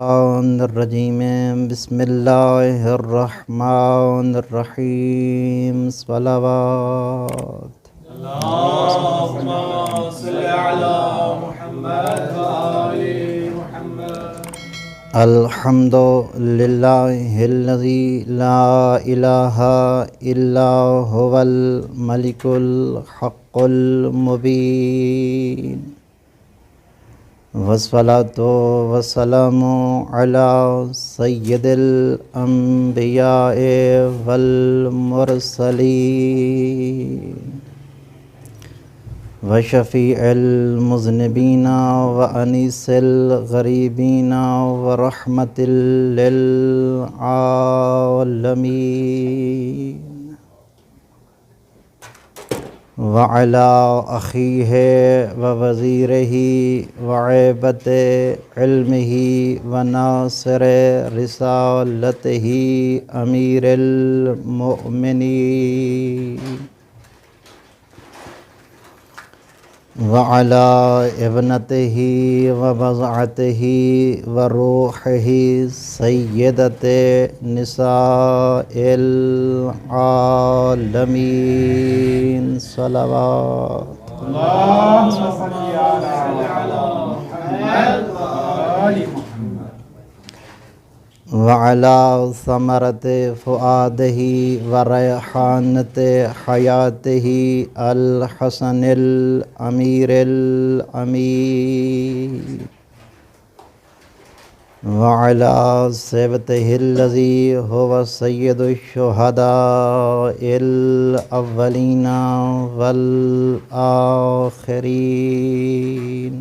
الرجیم بسم اللہ الرحمن الرحیم صلوات اللهم صل على محمد وآل محمد. الحمد للہ الذی لا الہ الا هو الملک الحق المبین والصلاة والسلام علی سید الانبیاء والمرسلین وشفیع المذنبین وانیس الغریبین ورحمت للعالمین وعلى أخيه ووزيره وعيبة علمه وناصر رسالته أمير المؤمنين وعلى ابنته وبضعته وروحه سيدة نساء العالمين صلوات اللهم صل على محمد وآل محمد. وعلى ثمرة فؤاده وريحانة حياته الحسن الأمير الأمين وعلى سبته الذي هو سيد الشهداء الأولين والآخرين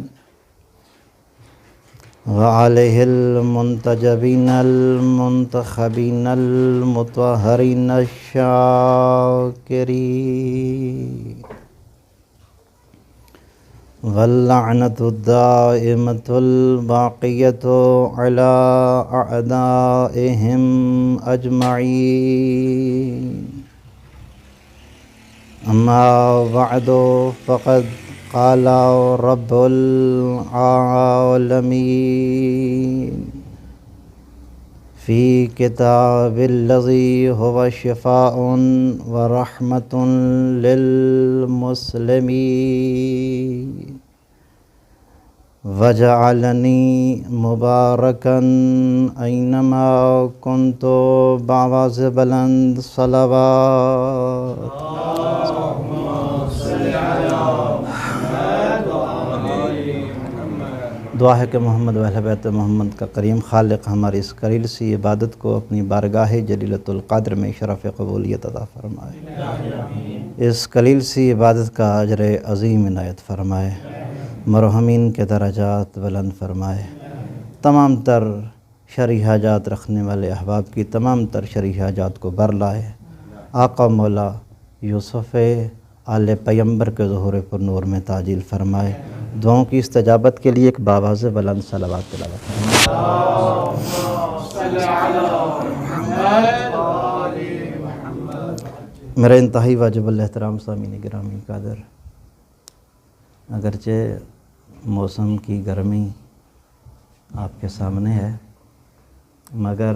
وعليه المنتجبين المنتخبين المطهرين الشاكرين واللعنة الدائمة الباقية على أعدائهم أجمعين. أما بعد فقد قال رب العالمين في كتاب الذي هو شفاء ورحمة للمسلمين وجعلني مباركا أينما كنت بعوض بلند صلوات. دعا ہے کہ محمد و اہل بیت محمد کا کریم خالق ہماری اس قلیل سی عبادت کو اپنی بارگاہ جلیلۃ القدر میں شرف قبولیت عطا فرمائے. اس قلیل سی عبادت کا اجر عظیم عنایت فرمائے. مرحومین کے درجات بلند فرمائے. تمام تر شرعی حاجات رکھنے والے احباب کی تمام تر شرعی حاجات کو بر لائے. آقا مولا یوسف آل پیمبر کے ظہور پر نور میں تعجیل فرمائے. دعاؤں کی استجابت کے لیے ایک باواز بلند صلوات تلاوت فرمائے. میرا انتہائی واجب الاحترام سامعین گرامی قادر، اگرچہ موسم کی گرمی آپ کے سامنے ہے، مگر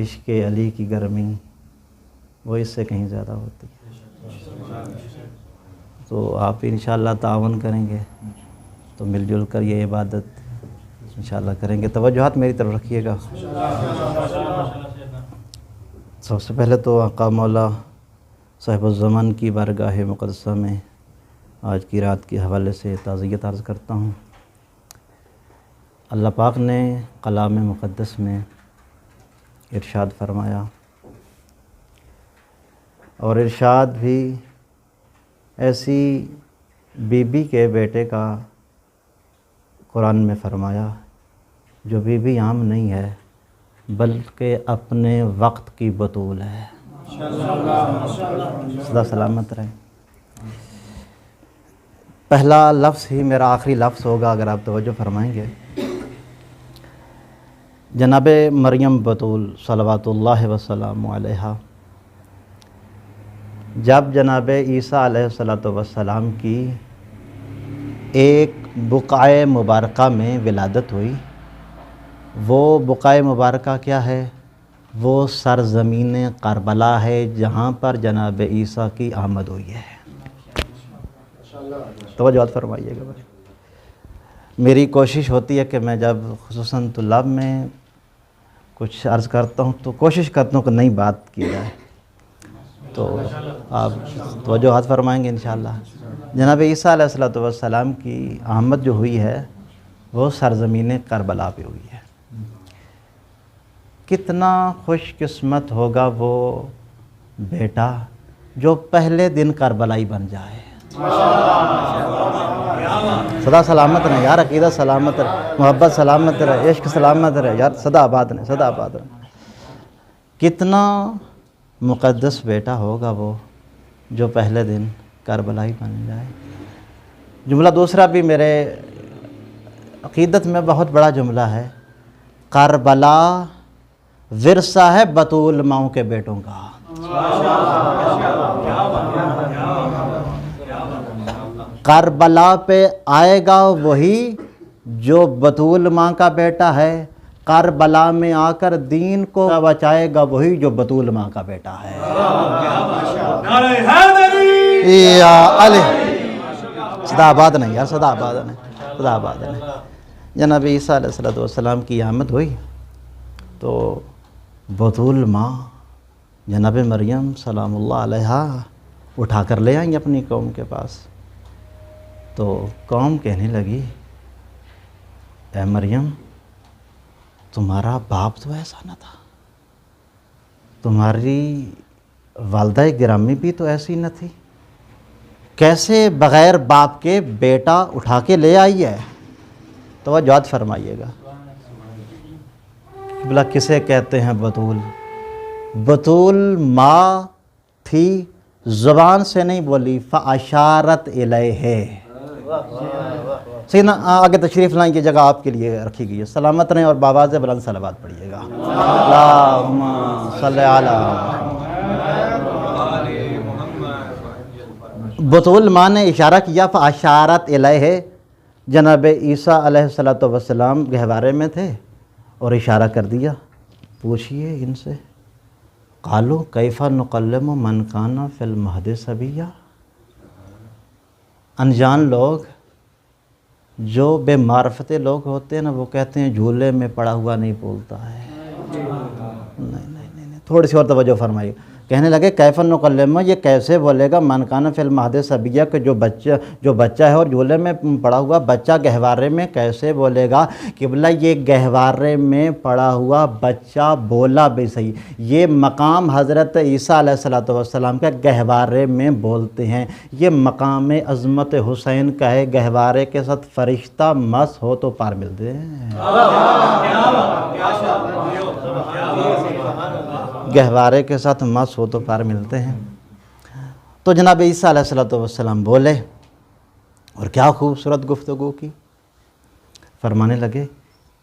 عشق علی کی گرمی وہ اس سے کہیں زیادہ ہوتی ہے. تو آپ انشاءاللہ تعاون کریں گے تو مل جل کر یہ عبادت انشاءاللہ کریں گے. توجہات میری طرف رکھیے گا. سب سے پہلے تو آقا مولا صاحب الزمان کی بارگاہ مقدسہ میں آج کی رات کے حوالے سے تعزیت عرض کرتا ہوں. اللہ پاک نے کلام مقدس میں ارشاد فرمایا، اور ارشاد بھی ایسی بی بی کے بیٹے کا قرآن میں فرمایا جو بی بی عام نہیں ہے بلکہ اپنے وقت کی بطول ہے. سدا سلامت رہیں. پہلا لفظ ہی میرا آخری لفظ ہوگا اگر آپ توجہ فرمائیں گے. جناب مریم بطول صلوات اللہ وسلام علیہا جب جناب عیسیٰ علیہ السلام کی ایک بقعہ مبارکہ میں ولادت ہوئی وہ بقعہ مبارکہ کیا ہے؟ وہ سرزمین کربلا ہے جہاں پر جناب عیسیٰ کی آمد ہوئی ہے۔ توجہ فرمائیے گا بھائی۔ میری کوشش ہوتی ہے کہ میں جب خصوصاً طلاب میں کچھ عرض کرتا ہوں تو کوشش کرتا ہوں کہ نئی بات کی جائے، تو آپ توجہ فرمائیں گے انشاءاللہ۔ جناب عیسیٰ علیہ السلام کی آمد جو ہوئی ہے وہ سرزمین کربلا پہ ہوئی ہے۔ کتنا خوش قسمت ہوگا وہ بیٹا جو پہلے دن کربلائی بن جائے۔ صدا سلامت رہے یار، عقیدہ سلامت رہے، محبت سلامت رہے، عشق سلامت رہے یار، صدا آباد رہے، صدا آباد رہے۔ کتنا مقدس بیٹا ہوگا وہ جو پہلے دن کربلائی بن جائے۔ جملہ دوسرا بھی میرے عقیدت میں بہت بڑا جملہ ہے، کربلا ورثہ ہے بطول ماؤں کے بیٹوں کا۔ کربلا پہ آئے گا وہی جو بطول ماں کا بیٹا ہے، کربلا میں آ کر دین کو بچائے گا وہی جو بطول ماں کا بیٹا ہے۔ یا علی صدا آباد نہیں یار، صدا آباد نہیں، صدا آباد نہیں۔ جناب عیسیٰ علیہ السلام کی آمد ہوئی تو بطول ماں جناب مریم سلام اللہ علیہا اٹھا کر لے آئیں اپنی قوم کے پاس۔ تو قوم کہنے لگی، اے مریم تمہارا باپ تو ایسا نہ تھا، تمہاری والدہ گرامی بھی تو ایسی نہ تھی، کیسے بغیر باپ کے بیٹا اٹھا کے لے آئی ہے؟ توجہ فرمائیے گا۔ بلا کسے کہتے ہیں بطول؟ بطول ماں تھی، زبان سے نہیں بولی، فاشارت الیہ۔ سیدنا آگے تشریف لائیں، یہ جگہ آپ کے لیے رکھی گئی ہے، سلامت رہیں اور باواز بلند صلوات پڑھیے گا۔ اللہم صلی علی محمد۔ بطول ماں نے اشارہ کیا، فاشارت الیہ۔ جناب عیسیٰ علیہ السلام گہوارے میں تھے اور اشارہ کر دیا۔ پوچھئے ان سے، قالوا کیف نکلم من کان فی المہد صبیا۔ انجان لوگ جو بے معرفت لوگ ہوتے ہیں نا، وہ کہتے ہیں جھولے میں پڑا ہوا نہیں بولتا ہے۔ نہیں، تھوڑی سی اور توجہ فرمائیے۔ کہنے لگے کیف نکلم، یہ کیسے بولے گا من کان فی المہد صبیا، کہ جو بچہ ہے اور جھولے میں پڑا ہوا بچہ گہوارے میں کیسے بولے گا؟ قبلہ یہ گہوارے میں پڑا ہوا بچہ بولا بھی صحیح، یہ مقام حضرت عیسیٰ علیہ السلام کا گہوارے میں بولتے ہیں، یہ مقام عظمت حسین کا ہے۔ گہوارے کے ساتھ فرشتہ مس ہو تو پار ملتے ہیں، گہوارے کے ساتھ مس ہو تو پار ملتے ہیں۔ تو جناب عیسیٰ علیہ السلام بولے اور کیا خوبصورت گفتگو کی۔ فرمانے لگے،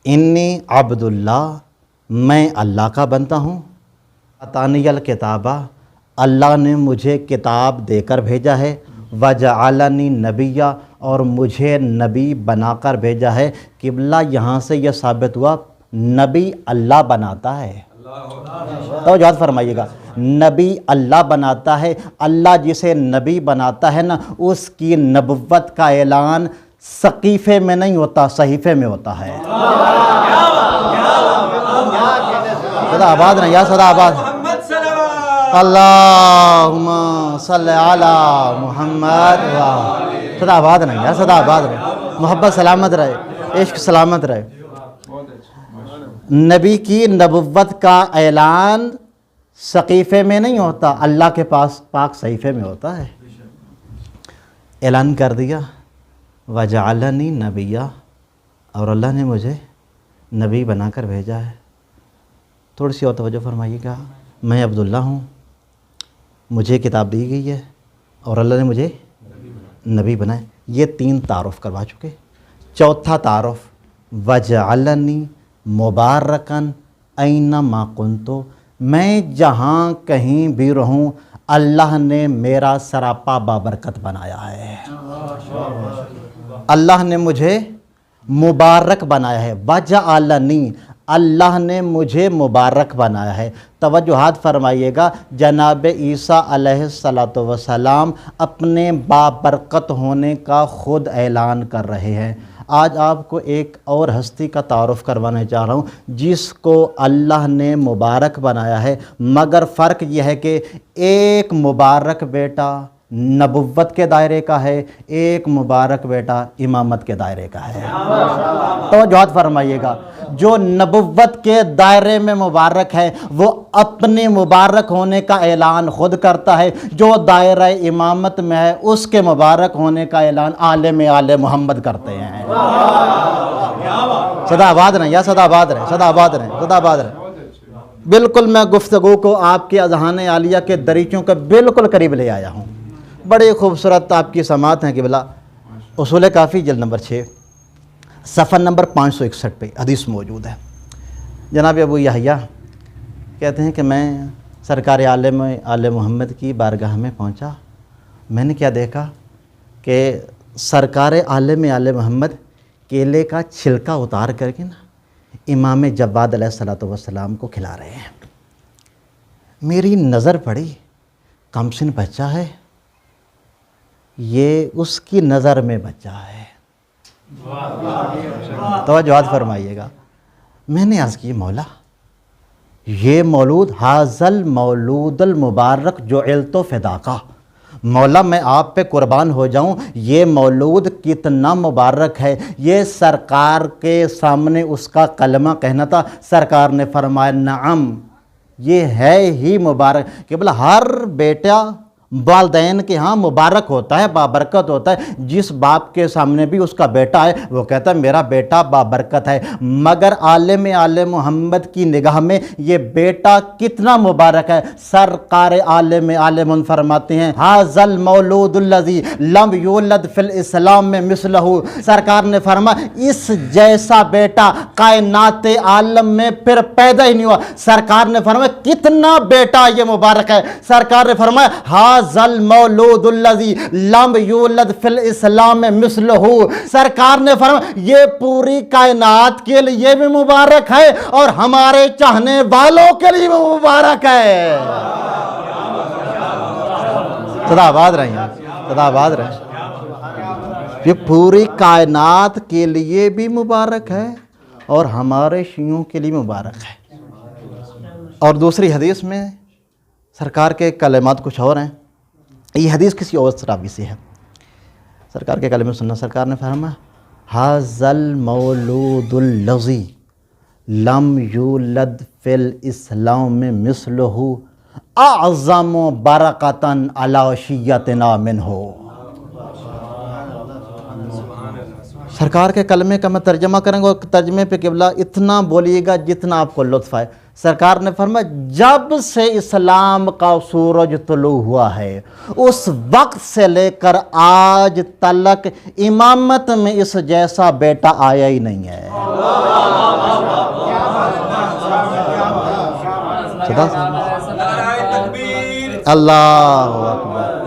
انی عبد اللہ، میں اللہ کا بندہ ہوں، اتانی الکتابہ، اللہ نے مجھے کتاب دے کر بھیجا ہے، وجعلنی نبیہ، اور مجھے نبی بنا کر بھیجا ہے۔ قبلہ یہاں سے یہ ثابت ہوا نبی اللہ بناتا ہے۔ توجہ فرمائیے گا، نبی اللہ بناتا ہے۔ اللہ جسے نبی بناتا ہے نا، اس کی نبوت کا اعلان صحیفے میں نہیں ہوتا، صحیفے میں ہوتا ہے۔ صدا آباد نہیں یا صدا آباد؟ اللہم صلی علی محمد۔ صدا آباد نہیں یا صدا آباد رہے، محبت سلامت رہے، عشق سلامت رہے۔ نبی کی نبوت کا اعلان صحیفے میں نہیں ہوتا، اللہ کے پاس پاک صحیفے میں ہوتا ہے۔ اعلان کر دیا، وجعلنی نبیہ، اور اللہ نے مجھے نبی بنا کر بھیجا ہے۔ تھوڑی سی اور توجہ فرمائیے گا، میں عبداللہ ہوں، مجھے کتاب دی گئی ہے اور اللہ نے مجھے نبی بنائے۔ یہ 3 تعارف کروا چکے۔ چوتھا تعارف، وجعلنی مبارکن اینما کنتو، میں جہاں کہیں بھی رہوں اللہ نے میرا سراپا بابرکت بنایا ہے، اللہ نے مجھے مبارک بنایا ہے۔ وجعلنی، اللہ نے مجھے مبارک بنایا ہے۔ توجہات فرمائیے گا، جناب عیسیٰ علیہ السلام اپنے بابرکت ہونے کا خود اعلان کر رہے ہیں۔ آج آپ کو ایک اور ہستی کا تعارف کروانا چاہ رہا ہوں جس کو اللہ نے مبارک بنایا ہے، مگر فرق یہ ہے کہ ایک مبارک بیٹا نبوت کے دائرے کا ہے، ایک مبارک بیٹا امامت کے دائرے کا ہے۔ توجہات فرمائیے گا، جو نبوت کے دائرے میں مبارک ہے وہ اپنے مبارک ہونے کا اعلان خود کرتا ہے، جو دائرہ امامت میں ہے اس کے مبارک ہونے کا اعلان عالم آل محمد کرتے ہیں۔ صدا آباد رہیں یا صدا آباد رہیں، صدا آباد رہیں، صدا آباد رہیں۔ بالکل میں گفتگو کو آپ کے اذہان عالیہ کے دریچوں کے بالکل قریب لے آیا ہوں۔ بڑے خوبصورت آپ کی سماعت ہیں قبلہ، اصول کافی جلد نمبر 6 صفحہ نمبر 561 پہ حدیث موجود ہے۔ جناب ابو یحییٰ کہتے ہیں کہ میں سرکار عالم آل محمد کی بارگاہ میں پہنچا، میں نے کیا دیکھا کہ سرکار عالم آل محمد کیلے کا چھلکا اتار کر کے نا امام جواد علیہ السلام کو کھلا رہے ہیں۔ میری نظر پڑی، کمسن بچہ ہے، یہ اس کی نظر میں بچہ ہے۔ توجہات فرمائیے گا، میں نے عرض کی مولا یہ مولود حاضل مولود المبارک جعلت فداکا، مولا میں آپ پہ قربان ہو جاؤں، یہ مولود کتنا مبارک ہے۔ یہ سرکار کے سامنے اس کا کلمہ کہنا تھا، سرکار نے فرمایا نعم یہ ہے ہی مبارک۔ کہ بلا ہر بیٹا والدین کے ہاں مبارک ہوتا ہے، بابرکت ہوتا ہے، جس باپ کے سامنے بھی اس کا بیٹا ہے وہ کہتا ہے میرا بیٹا بابرکت ہے، مگر عالم آل محمد کی نگاہ میں یہ بیٹا کتنا مبارک ہے۔ سرکار عالم آل محمد فرماتے ہیں ھذل مولود الذی لم یولد فی الاسلام میں مثلہ، سرکار نے فرمایا اس جیسا بیٹا کائنات عالم میں پھر پیدا ہی نہیں ہوا۔ سرکار نے فرمایا کتنا بیٹا یہ مبارک ہے، سرکار نے فرمایا ذل مولود الذی لم یولد فی الاسلام مثلہ، سرکار نے فرمایا یہ پوری کائنات کے لیے بھی مبارک ہے اور ہمارے چاہنے والوں کے لیے بھی مبارک ہے۔ صدا آباد رہیں، صدا آباد رہیں۔ یہ پوری کائنات کے لیے بھی مبارک ہے اور ہمارے شیعوں کے لیے مبارک ہے۔ اور دوسری حدیث میں سرکار کے کلمات کچھ اور ہیں، یہ حدیث کسی اور راوی سے ہے۔ سرکار کے کلمے سننا، سرکار نے فرمایا ھذل مولود الذی لم یولد فی الاسلام مثلہ اعظم برکۃ علی شیعتنا منہ۔ سرکار کے کلمے کا میں ترجمہ کریں گا اور ترجمے پہ قبلہ اتنا بولیے گا جتنا آپ کو لطف آئے۔ سرکار نے فرمایا جب سے اسلام کا سورج طلوع ہوا ہے اس وقت سے لے کر آج تلک امامت میں اس جیسا بیٹا آیا ہی نہیں ہے۔ اللہ اکبر،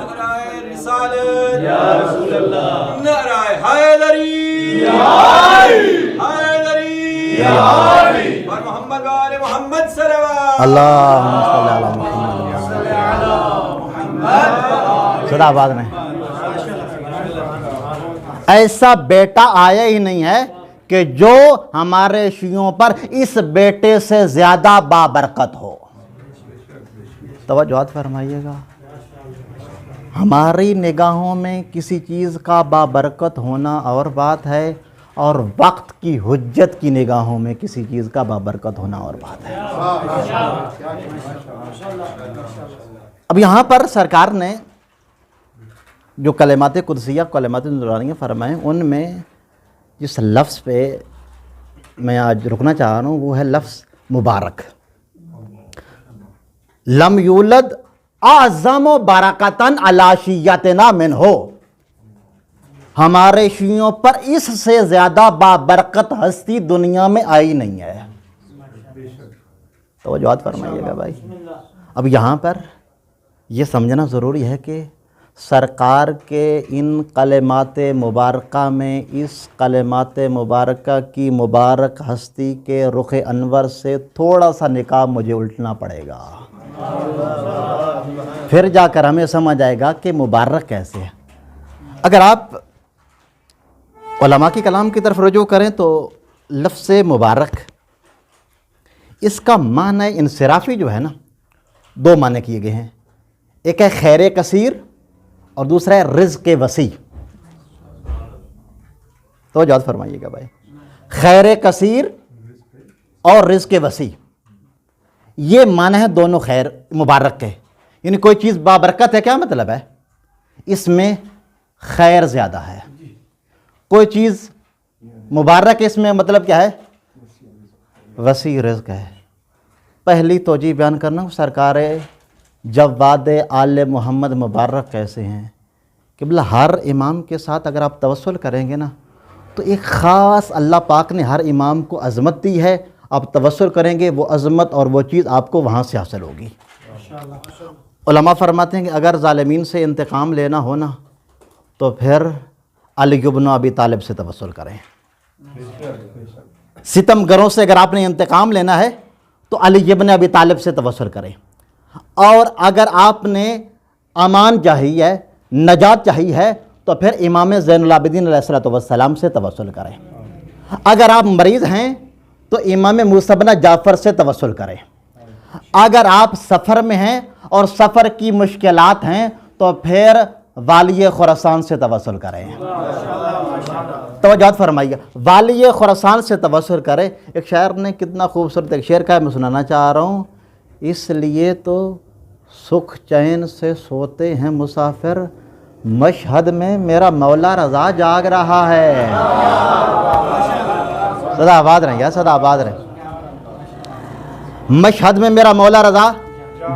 اللہم صلی علی محمد، صدا آباد میں ایسا بیٹا آیا ہی نہیں ہے کہ جو ہمارے شیعوں پر اس بیٹے سے زیادہ بابرکت ہو۔ توجہات فرمائیے گا، ہماری نگاہوں میں کسی چیز کا بابرکت ہونا اور بات ہے، اور وقت کی حجت کی نگاہوں میں کسی چیز کا بابرکت ہونا اور بات ہے۔ اب یہاں پر سرکار نے جو کلمات قدسیہ کلمات نورانیہ فرمائیں، ان میں جس لفظ پہ میں آج رکنا چاہ رہا ہوں وہ ہے لفظ مبارک۔ لم یولد اعظم برکۃ علی شیعتنا منہ، ہمارے شیعوں پر اس سے زیادہ بابرکت ہستی دنیا میں آئی نہیں ہے۔ توجہات فرمائیے گا بھائی۔ اب یہاں پر یہ سمجھنا ضروری ہے کہ سرکار کے ان کلمات مبارکہ میں اس کلمات مبارکہ کی مبارک ہستی کے رخ انور سے تھوڑا سا نقاب مجھے الٹنا پڑے گا، پھر جا کر ہمیں سمجھ آئے گا کہ مبارک کیسے ہے۔ اگر آپ علماء کی کلام کی طرف رجوع کریں تو لفظ مبارک اس کا معنی انصرافی جو ہے نا، دو معنی کیے گئے ہیں، ایک ہے خیر کثیر اور دوسرا ہے رزق وسیع۔ تو یاد فرمائیے گا بھائی، خیر کثیر اور رزق وسیع، یہ معنی ہے دونوں خیر مبارک کے، یعنی کوئی چیز بابرکت ہے، کیا مطلب ہے؟ اس میں خیر زیادہ ہے۔ کوئی چیز مبارک ہے، اس میں مطلب کیا ہے؟ وسیع رزق ہے۔ پہلی توجیہ بیان کرنا، سرکار جواد آل محمد مبارک کیسے ہیں کہ بلا ہر امام کے ساتھ اگر آپ توسل کریں گے نا تو ایک خاص اللہ پاک نے ہر امام کو عظمت دی ہے، آپ توسل کریں گے وہ عظمت اور وہ چیز آپ کو وہاں سے حاصل ہوگی۔ علماء فرماتے ہیں کہ اگر ظالمین سے انتقام لینا ہونا تو پھر علی بن ابی طالب سے توسل کریں۔ ستم گروں سے اگر آپ نے انتقام لینا ہے تو علی بن ابی طالب سے توسل کریں، اور اگر آپ نے امان چاہیے ہے، نجات چاہیے ہے تو پھر امام زین العابدین علیہ السلام سے توسل کریں۔ اگر آپ مریض ہیں تو امام موسیٰ بن جعفر سے توسل کریں۔ اگر آپ سفر میں ہیں اور سفر کی مشکلات ہیں تو پھر والی خراسان سے توسل کریں۔ توجہ فرمائیے، والی خراسان سے توسل کریں۔ ایک شاعر نے کتنا خوبصورت ایک شعر کہا ہے، میں سنانا چاہ رہا ہوں۔ اس لیے تو سکھ چین سے سوتے ہیں مسافر، مشہد میں میرا مولا رضا جاگ رہا ہے۔ صدا آباد رہیں یا صدا آباد رہیں۔ مشہد میں میرا مولا رضا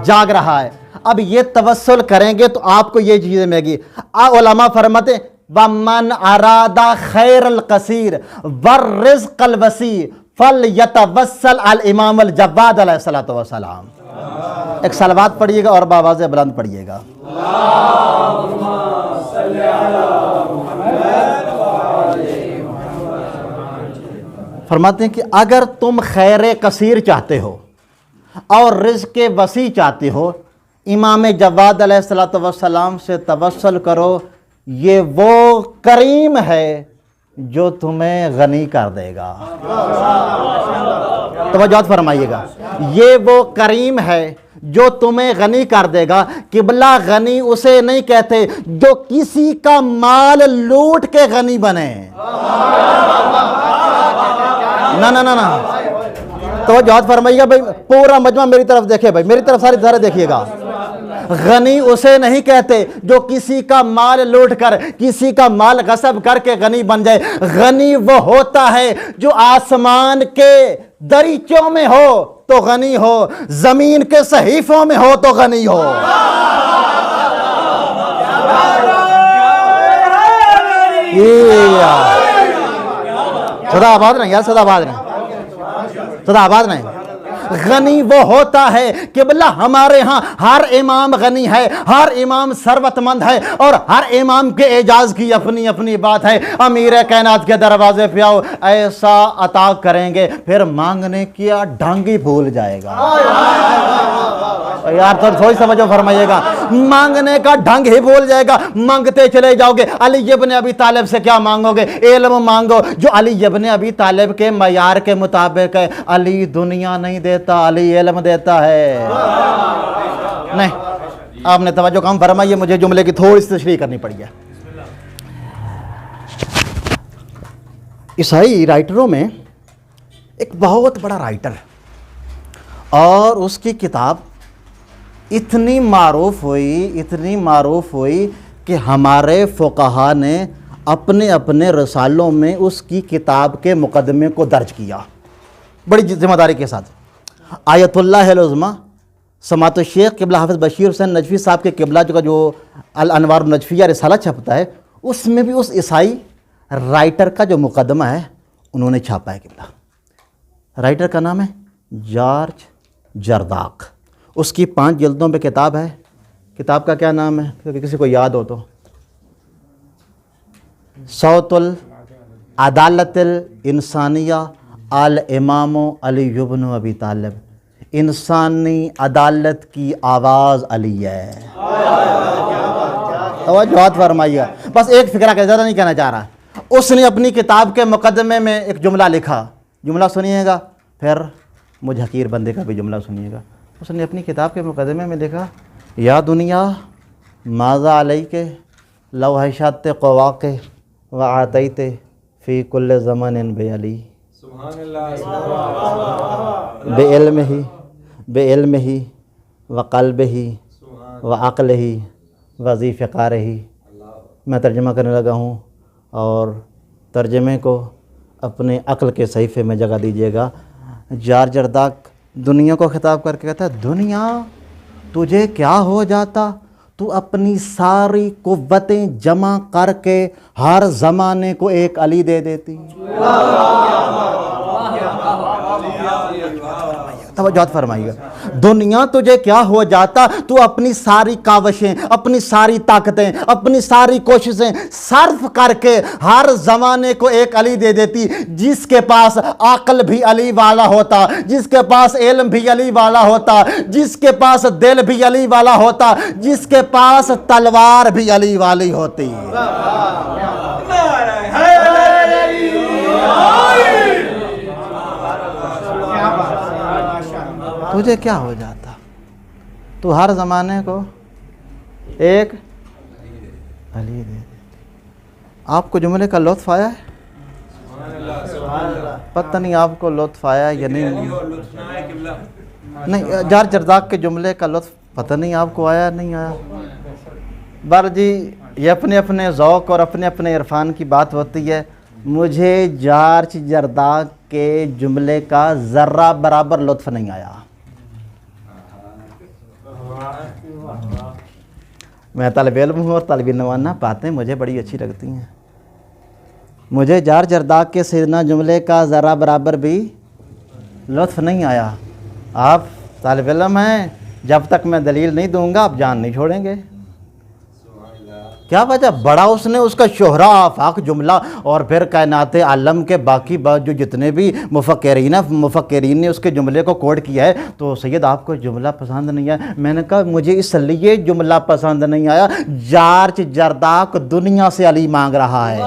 جاگ رہا ہے۔ اب یہ توسل کریں گے تو آپ کو یہ چیزیں ملے گی۔ علماء فرماتے ہیں وَمَنْ أَرَادَ خَيْرَ الْقَصِيرِ وَالرِّزْقَ الْوَسِيعِ فَلْيَتَوَسَّلْ الْإِمَامُ الْجَوَّادُ علیہ الصلوۃ والسلام۔ ایک صلوات پڑھیے گا اور بآواز بلند پڑھیے گا۔ فرماتے ہیں کہ اگر تم خیر کثیر چاہتے ہو اور رزق وسیع چاہتے ہو، امام جواد علیہ الصلوۃ والسلام سے توسل کرو، یہ وہ کریم ہے جو تمہیں غنی کر دے گا۔ توجہ فرمائیے گا، یہ وہ کریم ہے جو تمہیں غنی کر دے گا۔ قبلہ غنی اسے نہیں کہتے جو کسی کا مال لوٹ کے غنی بنے، نہ نہ نہ نہ۔ توجہ فرمائیے گا بھائی، پورا مجمع میری طرف دیکھے بھائی، میری طرف ساری طرح دیکھیے گا۔ غنی اسے نہیں کہتے جو کسی کا مال لوٹ کر، کسی کا مال غصب کر کے غنی بن جائے۔ غنی وہ ہوتا ہے جو آسمان کے دریچوں میں ہو تو غنی ہو، زمین کے صحیفوں میں ہو تو غنی ہو۔ صدا آباد نہیں یار، صدا آباد نہیں، صدا آباد نہیں۔ غنی وہ ہوتا ہے کہ بلا ہمارے ہاں ہر امام غنی ہے، ہر امام ثروت مند ہے، اور ہر امام کے اعجاز کی اپنی اپنی بات ہے۔ امیر کائنات کے دروازے پہ آؤ، ایسا عطا کریں گے پھر مانگنے کیا ڈھنگ ہی بھول جائے گا۔ یار تھوڑی سمجھو فرمائیے گا، مانگنے کا ڈھنگ ہی بھول جائے گا، مانگتے چلے جاؤ گے۔ علی ابن ابی طالب سے کیا مانگو گے؟ علم مانگو جو علی ابن ابی طالب کے معیار کے مطابق ہے۔ علی دنیا نہیں دیتا، علی علم دیتا ہے۔ نہیں، آپ نے توجہ کم فرمائیے، مجھے جملے کی تھوڑی سی تشریح کرنی پڑی ہے۔ عیسائی رائٹروں میں ایک بہت بڑا رائٹر، اور اس کی کتاب اتنی معروف ہوئی کہ ہمارے فقہا نے اپنے اپنے رسالوں میں اس کی کتاب کے مقدمے کو درج کیا بڑی ذمہ داری کے ساتھ۔ آیت اللہ العظمیٰ سماعت الشیخ قبلہ حافظ بشیر حسین نجفی صاحب کے قبلہ جو الانوار النجفیہ رسالہ چھپتا ہے، اس میں بھی اس عیسائی رائٹر کا جو مقدمہ ہے انہوں نے چھاپا ہے۔ قبلہ رائٹر کا نام ہے جارج جرداق، اس کی 5 جلدوں پہ کتاب ہے کتاب کا کیا نام ہے کیونکہ کسی کو یاد ہو تو؟ صوت العدالت الانسانیہ الامام علی بن ابی طالب، انسانی عدالت کی آواز علی ہے۔ توجہ فرمائیے، بس ایک فکرہ کہ زیادہ نہیں کہنا چاہ رہا۔ اس نے اپنی کتاب کے مقدمے میں ایک جملہ لکھا، جملہ سنیے گا، پھر مجھ حقیر بندے کا بھی جملہ سنیے گا۔ اس نے اپنی کتاب کے مقدمے میں لکھا، یا دنیا ماذا علیک لو حشت قواک وعاتیت فی کل زمن بعلی، بعلم ہی وقلب ہی وعقل ہی وذی فقار ہی۔ میں ترجمہ کرنے لگا ہوں، اور ترجمے کو اپنے عقل کے صحیفے میں جگہ دیجیے گا۔ جار جرداق دنیا کو خطاب کر کے کہتا ہے، دنیا تجھے کیا ہو جاتا، تو اپنی ساری قوتیں جمع کر کے ہر زمانے کو ایک علی دے دیتی۔ توجہ فرمائیے، دنیا تجھے کیا ہو جاتا، تو اپنی ساری کاوشیں، اپنی ساری طاقتیں، اپنی ساری کوششیں صرف کر کے ہر زمانے کو ایک علی دے دیتی، جس کے پاس عقل بھی علی والا ہوتا، جس کے پاس علم بھی علی والا ہوتا، جس کے پاس دل بھی علی والا ہوتا، جس کے پاس تلوار بھی علی والی ہوتی۔ تجھے کیا ہو جاتا، تو ہر زمانے کو ایک علی دے دیتی۔ آپ کو جملے کا لطف آیا ہے؟ پتہ نہیں آپ کو لطف آیا یا نہیں۔ نہیں، جار جرداق کے جملے کا لطف پتہ نہیں آپ کو آیا نہیں آیا۔ بر جی، یہ اپنے اپنے ذوق اور اپنے اپنے عرفان کی بات ہوتی ہے۔ مجھے جار جرداق کے جملے کا ذرہ برابر لطف نہیں آیا۔ میں طالب علم ہوں اور طالب علمانہ باتیں مجھے بڑی اچھی لگتی ہیں۔ مجھے جار جرداق کے سیدنا جملے کا ذرہ برابر بھی لطف نہیں آیا۔ آپ طالب علم ہیں، جب تک میں دلیل نہیں دوں گا آپ جان نہیں چھوڑیں گے۔ کیا وجہ؟ بڑا اس نے اس کا شہرہ آفاق جملہ، اور پھر کائنات عالم کے باقی جو جتنے بھی مفکرین نے اس کے جملے کو کوٹ کیا ہے، تو سید آپ کو جملہ پسند نہیں آیا۔ میں نے کہا مجھے اس لیے جملہ پسند نہیں آیا، جار جرداق دنیا سے علی مانگ رہا ہے۔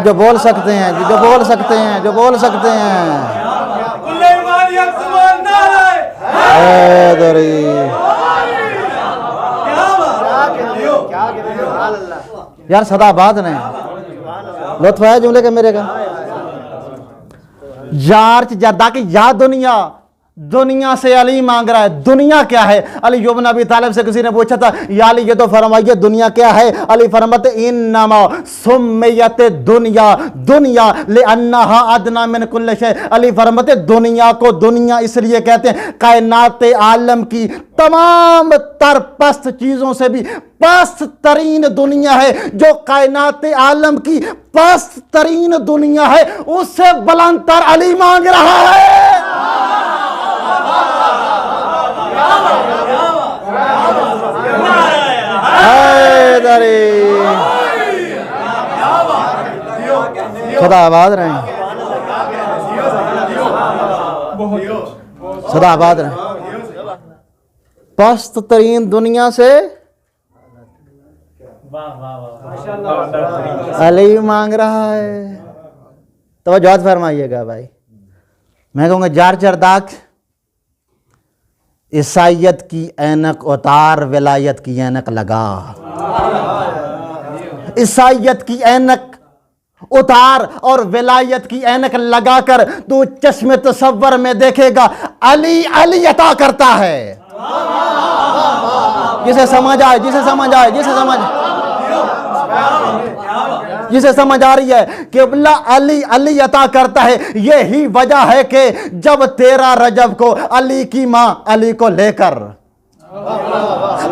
جو بول سکتے ہیں، جو بول سکتے ہیں، جو بول سکتے ہیں۔ یار صدا آباد نے لطف آیا جملے کا میرے کا؟ جار جرداق یا دنیا سے علی مانگ رہا ہے۔ دنیا کیا ہے؟ علی بن ابی طالب سے کسی نے پوچھا تھا، یا علی یہ تو فرمائیے دنیا کیا ہے؟ علی فرماتے انما سمیت دنیا لانہا ادنی من کل شیء۔ علی فرماتے دنیا کو دنیا اس لیے کہتے ہیں، کائنات عالم کی تمام تر پست چیزوں سے بھی پست ترین دنیا ہے، جو کائنات عالم کی پست ترین دنیا ہے، اس سے بلند تر علی مانگ رہا ہے۔ خدا آباد رہیں، خدا آباد رہیں۔ پست ترین دنیا سے علی مانگ رہا ہے۔ توجہ فرمائیے گا بھائی، میں کہوں گا جار جرداق عیسائیت کی اینک اتار، ولایت کی اینک لگا۔ عیسائیت کی اینک اتار اور ولایت کی اینک لگا کر تو چشم تصور میں دیکھے گا علی علی عطا کرتا ہے۔ جسے سمجھ آئے، جسے سمجھ آئے، جسے سمجھ آ رہی ہے کہ اللہ علی علی عطا کرتا ہے۔ یہی وجہ ہے کہ جب 13 رجب کو علی کی ماں علی کو لے کر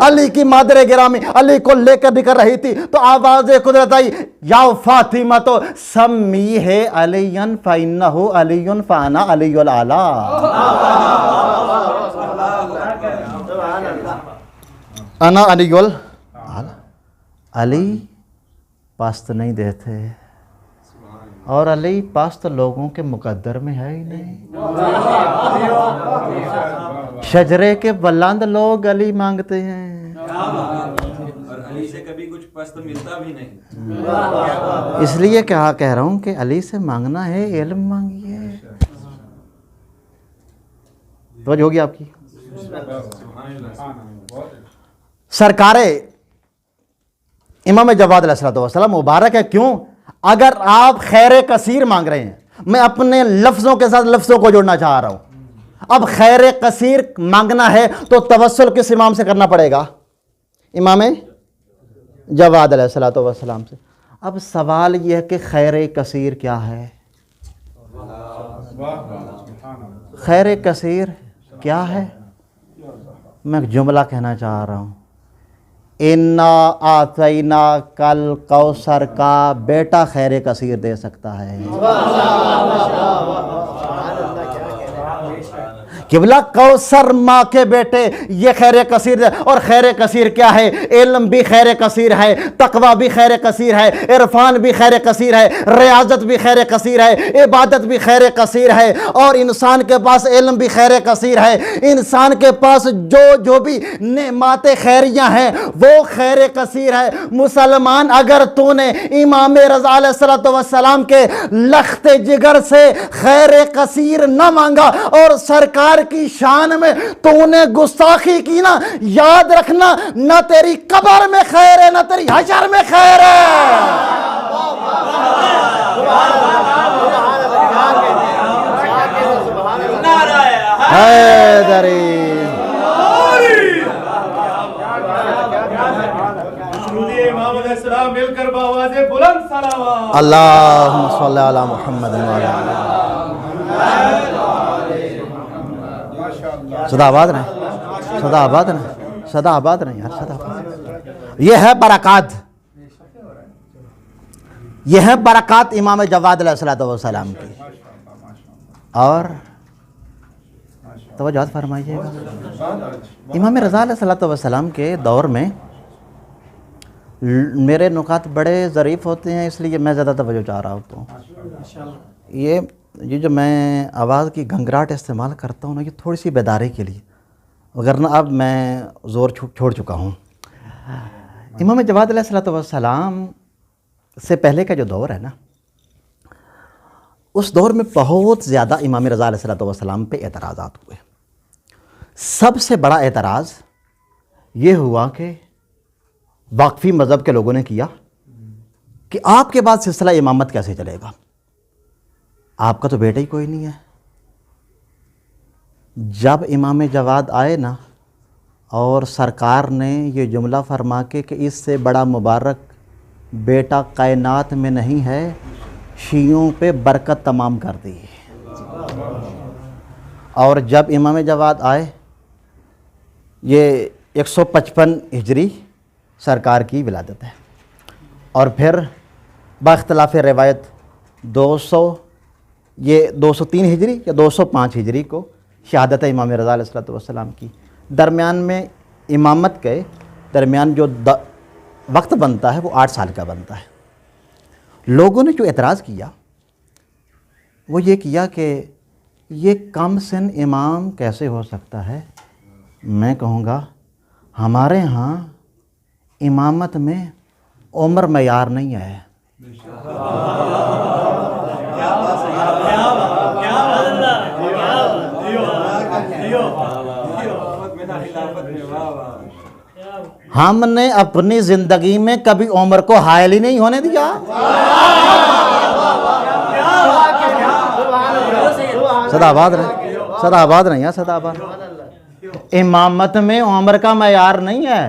علی کی مادر گرامی علی کو لے کر نکل رہی تھی تو آواز قدرت آئی یا فاطمہ تو سمی ہے علی فإنہ علی فانا علی العلا. انا علی العلا. علی پاست نہیں دیتے اور علی پاست لوگوں کے مقدر میں ہے ہی نہیں. شجرے کے بلند لوگ علی مانگتے ہیں اور علی سے کبھی کچھ پست ملتا بھی نہیں. اس لیے کہہ رہا ہوں کہ علی سے مانگنا ہے علم مانگیے. توجہ ہوگی آپ کی. سرکار امام جواد علیہ السلام مبارک ہے. کیوں؟ اگر آپ خیر کثیر مانگ رہے ہیں، میں اپنے لفظوں کے ساتھ لفظوں کو جوڑنا چاہ رہا ہوں. اب خیر کثیر مانگنا ہے تو توسل کس امام سے کرنا پڑے گا؟ امام جواد علیہ السلام سے. اب سوال یہ ہے کہ خیر کثیر کیا ہے؟ خیر کثیر کیا ہے؟ میں ایک جملہ کہنا چاہ رہا ہوں. انا آتینا کل کوثر کا بیٹا خیر کثیر دے سکتا ہے. قبلہ کوثر ماں کے بیٹے یہ خیر کثیر ہے. اور خیر کثیر کیا ہے؟ علم بھی خیر کثیر ہے، تقوی بھی خیر کثیر ہے، عرفان بھی خیر کثیر ہے، ریاضت بھی خیر کثیر ہے، عبادت بھی خیر کثیر ہے. اور انسان کے پاس علم بھی خیر کثیر ہے. انسان کے پاس جو بھی نعمات خیریہ ہیں وہ خیر کثیر ہے. مسلمان اگر تو نے امام رضا علیہ السلام کے لخت جگر سے خیر کثیر نہ مانگا اور سرکار کی شان میں تو نے گستاخی کی نا، یاد رکھنا نہ تیری قبر میں خیر ہے نہ تیری حشر میں خیر ہے. حیدری امام علیہ السلام مل کر بآواز بلند صلوات. اللہم صلی علی محمد وعلی صدا آباد نہیں، صدا آباد نہیں، صدا آباد نہیں یار، صدا آباد. یہ ہے برکات، یہ ہے برکات امام جواد علیہ السلام کی. اور توجہ فرمائیے گا، امام رضا علیہ السلام کے دور میں میرے نکات بڑے ظریف ہوتے ہیں، اس لیے میں زیادہ توجہ چاہ رہا ہوتا ہوں. یہ جو میں آواز کی گھنگھراہٹ استعمال کرتا ہوں نا، یہ تھوڑی سی بیداری کے لیے، وگرنہ اب میں زور چھوڑ چکا ہوں. امام جواد علیہ السلام سے پہلے کا جو دور ہے نا، اس دور میں بہت زیادہ امام رضا علیہ السلام پہ اعتراضات ہوئے. سب سے بڑا اعتراض یہ ہوا کہ واقفی مذہب کے لوگوں نے کیا کہ آپ کے بعد سلسلہ امامت کیسے چلے گا؟ آپ کا تو بیٹا ہی کوئی نہیں ہے. جب امام جواد آئے نا اور سرکار نے یہ جملہ فرما کے کہ اس سے بڑا مبارک بیٹا کائنات میں نہیں ہے، شیعوں پہ برکت تمام کر دی. اور جب امام جواد آئے، یہ 155 ہجری سرکار کی ولادت ہے، اور پھر باختلاف روایت 203 ہجری یا 205 ہجری کو شہادت امام رضا علیہ السلام کی. درمیان میں امامت کے درمیان جو وقت بنتا ہے وہ 8 سال کا بنتا ہے. لوگوں نے جو اعتراض کیا وہ یہ کیا کہ یہ کم سن امام کیسے ہو سکتا ہے. میں کہوں گا ہمارے ہاں امامت میں عمر معیار نہیں ہے. ہم نے اپنی زندگی میں کبھی عمر کو حائل ہی نہیں ہونے دیا. صدا آباد رہے، صدا آباد نہیں ہے، صدا آباد. امامت میں عمر کا معیار نہیں ہے.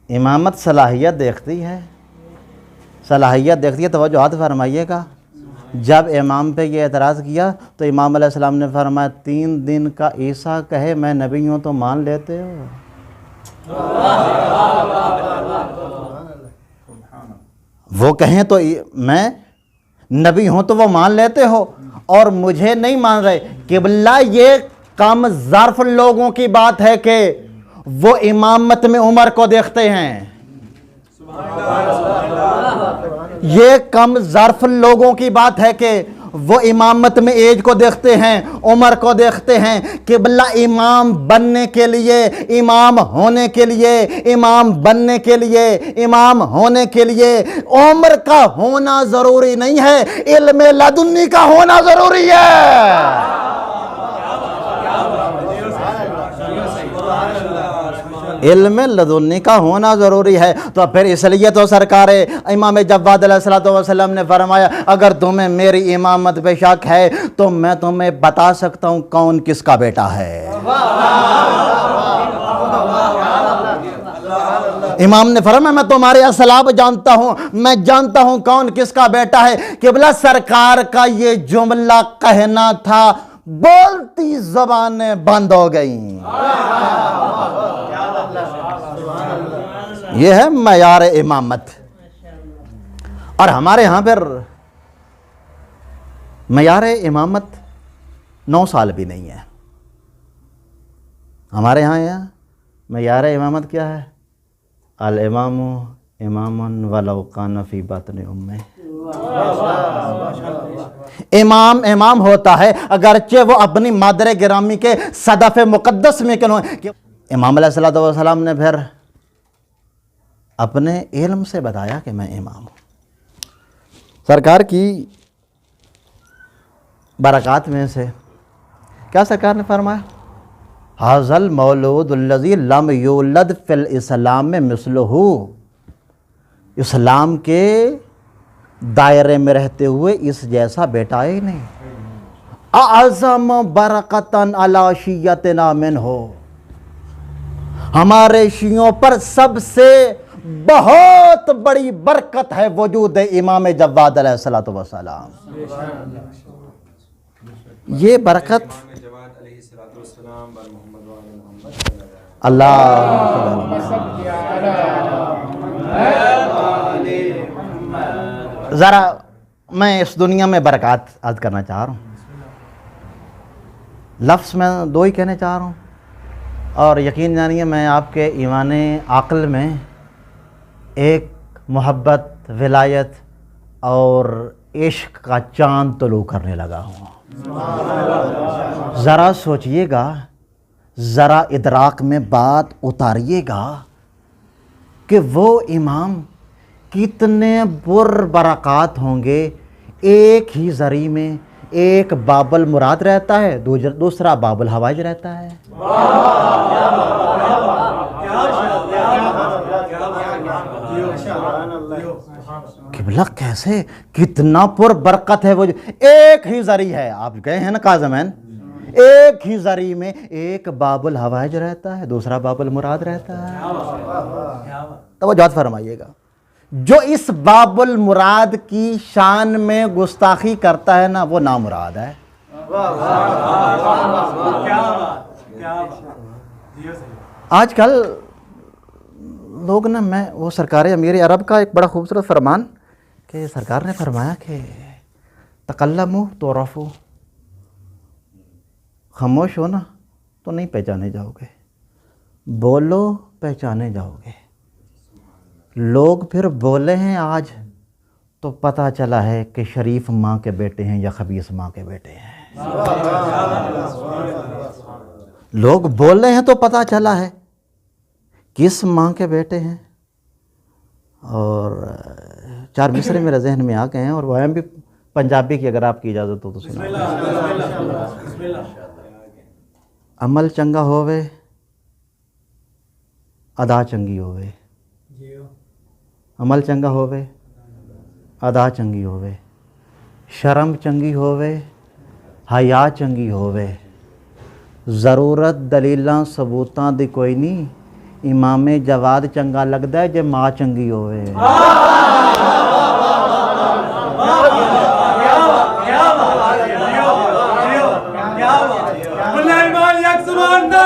امامت صلاحیت دیکھتی ہے، صلاحیت دیکھتی ہے. توجہ فرمائیے گا، جب امام پہ یہ اعتراض کیا تو امام علیہ السلام نے فرمایا 3 دن کا عیسیٰ کہے میں نبی ہوں تو مان لیتے ہو؟ وہ کہیں تو میں نبی ہوں تو وہ مان لیتے ہو اور مجھے نہیں مان رہے. قبلہ یہ کم ظرف لوگوں کی بات ہے کہ وہ امامت میں عمر کو دیکھتے ہیں. یہ کم ظرف لوگوں کی بات ہے کہ وہ امامت میں ایج کو دیکھتے ہیں, عمر کو دیکھتے ہیں. قبلہ امام بننے کے لیے, امام ہونے کے لیے, امام بننے کے لیے, امام ہونے کے لیے عمر کا ہونا ضروری نہیں ہے, علم لدنی کا ہونا ضروری ہے. علم لدنی کا ہونا ضروری ہے. تو پھر اس لیے تو سرکار امام جواد علیہ السلام نے فرمایا اگر تمہیں میری امامت پہ شک ہے تو میں تمہیں بتا سکتا ہوں کون کس کا بیٹا ہے. امام نے فرمایا میں تمہارے اسلاب جانتا ہوں, میں جانتا ہوں کون کس کا بیٹا ہے. قبلہ سرکار کا یہ جملہ کہنا تھا, بولتی زبانیں بند ہو گئیں. یہ ہے معیار امامت. اور ہمارے ہاں پر معیار امامت 9 سال بھی نہیں ہے. ہمارے ہاں معیار امامت کیا ہے؟ الامام امام ولو کان فی بطن امہ. امام امام ہوتا ہے اگرچہ وہ اپنی مادر گرامی کے صدف مقدس میں کیوں. امام علیہ السلام نے پھر اپنے علم سے بتایا کہ میں امام ہوں. سرکار کی برکات میں سے کیا سرکار نے فرمایا؟ حاضل مولود الذی لم یولد فی الاسلام مثلہ. اسلام کے دائرے میں رہتے ہوئے اس جیسا بیٹا ہی نہیں. اعظم برکتاً علی شیعتنا منہ. ہمارے شیعوں پر سب سے بہت بڑی برکت ہے وجود امام جواد علیہ السلام. یہ برکت اللہ ذرا میں اس دنیا میں برکات عرض کرنا چاہ رہا ہوں. لفظ میں 2 ہی کہنے چاہ رہا ہوں اور یقین جانیے میں آپ کے ایمان عقل میں ایک محبت, ولایت اور عشق کا چاند طلوع کرنے لگا ہوں. ذرا سوچئے گا, ذرا ادراک میں بات اتاریے گا کہ وہ امام کتنے برکات ہوں گے. ایک ہی زری میں ایک باب المراد رہتا ہے, دوسرا باب الحوائج رہتا ہے. قبلہ کیسے, کتنا پر برکت ہے وہ. ایک ہی زری ہے, آپ گئے ہیں نا کاظمین, ایک ہی زری میں ایک باب الحوائج رہتا ہے, دوسرا باب المراد رہتا ہے. توجہ فرمائیے گا, جو اس باب المراد کی شان میں گستاخی کرتا ہے نا وہ نامراد ہے. آج کل لوگ نا, میں وہ سرکار امیر عرب کا ایک بڑا خوبصورت فرمان کہ سرکار نے فرمایا کہ تکلموا تعرفوا. خاموش ہو نا تو نہیں پہچانے جاؤ گے, بولو پہچانے جاؤ گے. لوگ پھر بولے ہیں آج تو پتہ چلا ہے کہ شریف ماں کے بیٹے ہیں یا خبیث ماں کے بیٹے ہیں. لوگ بولے ہیں تو پتہ چلا ہے کس ماں کے بیٹے ہیں. اور 4 مصرے میرے ذہن میں آ گئے ہیں اور وہ بھی پنجابی کی اگر آپ کی اجازت ہو تو سنا. عمل چنگا ہووے ادا چنگی ہووے. عمل چنگا ہووے ادا چنگی ہووے. شرم چنگی ہووے حیا چنگی ہووے. ضرورت دلیلاں ثبوتاں دی کوئی نہیں, امام جواد چنگا لگدا ہے جے ماں چنگی ہووے. ایمان یک زبان دے.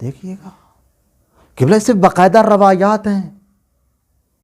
دیکھیے گا قبلہ، اس سے باقاعدہ روایات ہیں